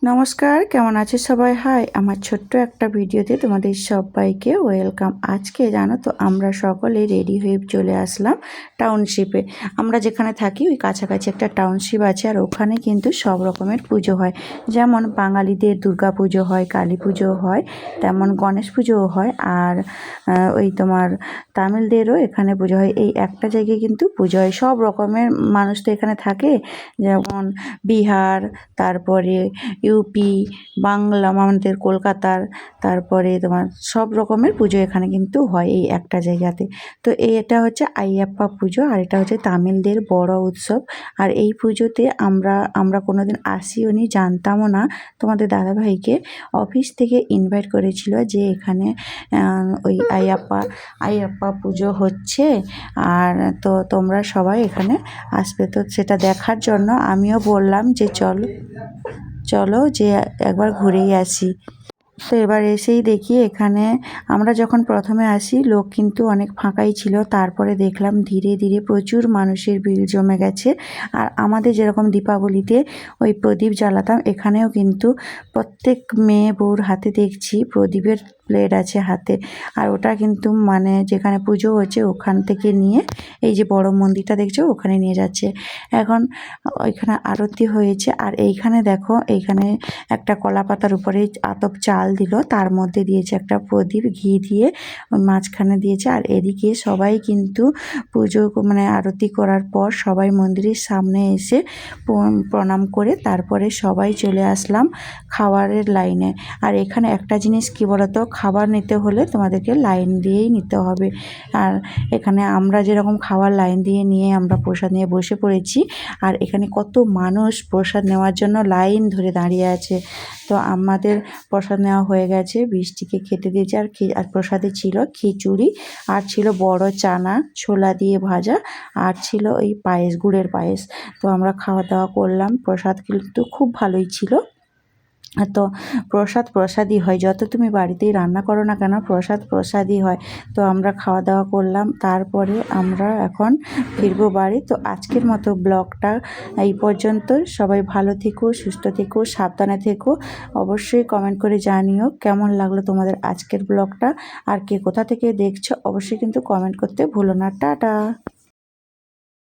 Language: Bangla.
নমস্কার, কেমন আছে সবাই? হাই, আমার ছোট্ট একটা ভিডিওতে তোমাদের সবাইকে ওয়েলকাম। আজকে জানো তো আমরা সকলে রেডি হয়ে চলে আসলাম টাউনশিপে। আমরা যেখানে থাকি ওই কাছাকাছি একটা টাউনশিপ আছে, আর ওখানে কিন্তু সব রকমের পুজো হয়। যেমন বাঙালিদের দুর্গা পুজো হয়, কালী পুজো হয়, তেমন গণেশ পুজোও হয়, আর ওই তোমার তামিলদেরও এখানে পুজো হয়। এই একটা জায়গায় কিন্তু পুজো হয়। সব রকমের মানুষ তো এখানে থাকে, যেমন বিহার, তারপরে ইউপি, বাংলা, আমাদের কলকাতার, তারপরে তোমার সব রকমের পুজো এখানে কিন্তু হয় এই একটা জায়গাতে। তো এটা হচ্ছে আইয়াপ্পা পুজো, আর এটা হচ্ছে তামিলদের বড় উৎসব। আর এই পুজোতে আমরা কোনোদিন আসিও নি, জানতামও না। তোমাদের দাদাভাইকে অফিস থেকে ইনভাইট করেছিল যে এখানে ওই আইয়াপ্পা পুজো হচ্ছে, আর তো তোমরা সবাই এখানে আসবে। তো সেটা দেখার জন্য আমিও বললাম যে চলো যে একবার ঘুরেই আসি। তো এবার এসেই দেখি এখানে আমরা যখন প্রথমে আসি লোক কিন্তু অনেক ফাঁকাই ছিল, তারপরে দেখলাম ধীরে ধীরে প্রচুর মানুষের ভিড় জমে গেছে। আর আমাদের যেরকম দীপাবলিতে ওই প্রদীপ জ্বালাতাম, এখানেও কিন্তু প্রত্যেক মেয়ে বউর হাতে দেখছি প্রদীপের প্লেট আছে হাতে। আর ওটা কিন্তু মানে যেখানে পুজো হচ্ছে ওখান থেকে নিয়ে এই যে বড় মন্দিরটা দেখছো ওখানে নিয়ে যাচ্ছে। এখন ওইখানে আরতি হয়েছে, আর এইখানে দেখো এইখানে একটা কলা পাতার উপরে আতপ চাল দিল, তার মধ্যে দিয়েছে একটা প্রদীপ, ঘি দিয়ে মাঝখানে দিয়েছে। আর এদিকে সবাই কিন্তু পুজো মানে আরতি করার পর সবাই মন্দিরের সামনে এসে প্রণাম করে তারপরে সবাই চলে আসলাম খাবারের লাইনে। আর এখানে একটা জিনিস কি বলতো, খাবার নিতে হলে তোমাদেরকে লাইন দিয়েই নিতে হবে। আর এখানে আমরা যেরকম খাবার লাইন দিয়ে নিয়ে আমরা প্রসাদ নিয়ে বসে পড়েছি, আর এখানে কত মানুষ প্রসাদ নেওয়ার জন্য লাইন ধরে দাঁড়িয়ে আছে। তো আমাদের প্রসাদ নেওয়া হয়ে গেছে, বৃষ্টিকে খেতে দিয়েছে। আর প্রসাদে ছিল খিচুড়ি, আর ছিল বড় চানা ছোলা দিয়ে ভাজা, আর ছিল ওই পায়েস, গুড়ের পায়েস। তো আমরা খাওয়া দাওয়া করলাম, প্রসাদ কিন্তু খুব ভালোই ছিল। তো প্রসাদই হয়, যত তুমি বাড়িতেই রান্না করো না কেন প্রসাদ প্রসাদই হয়। তো আমরা খাওয়া দাওয়া করলাম, তারপরে আমরা এখন ফিরবো বাড়ি। তো আজকের মতো ব্লগটা এই পর্যন্ত। সবাই ভালো থেকো, সুস্থ থেকো, সাবধানে থেকো। অবশ্যই কমেন্ট করে জানিও কেমন লাগলো তোমাদের আজকের ব্লগটা, আর কে কোথা থেকে দেখছো অবশ্যই কিন্তু কমেন্ট করতে ভুলো না। টাটা।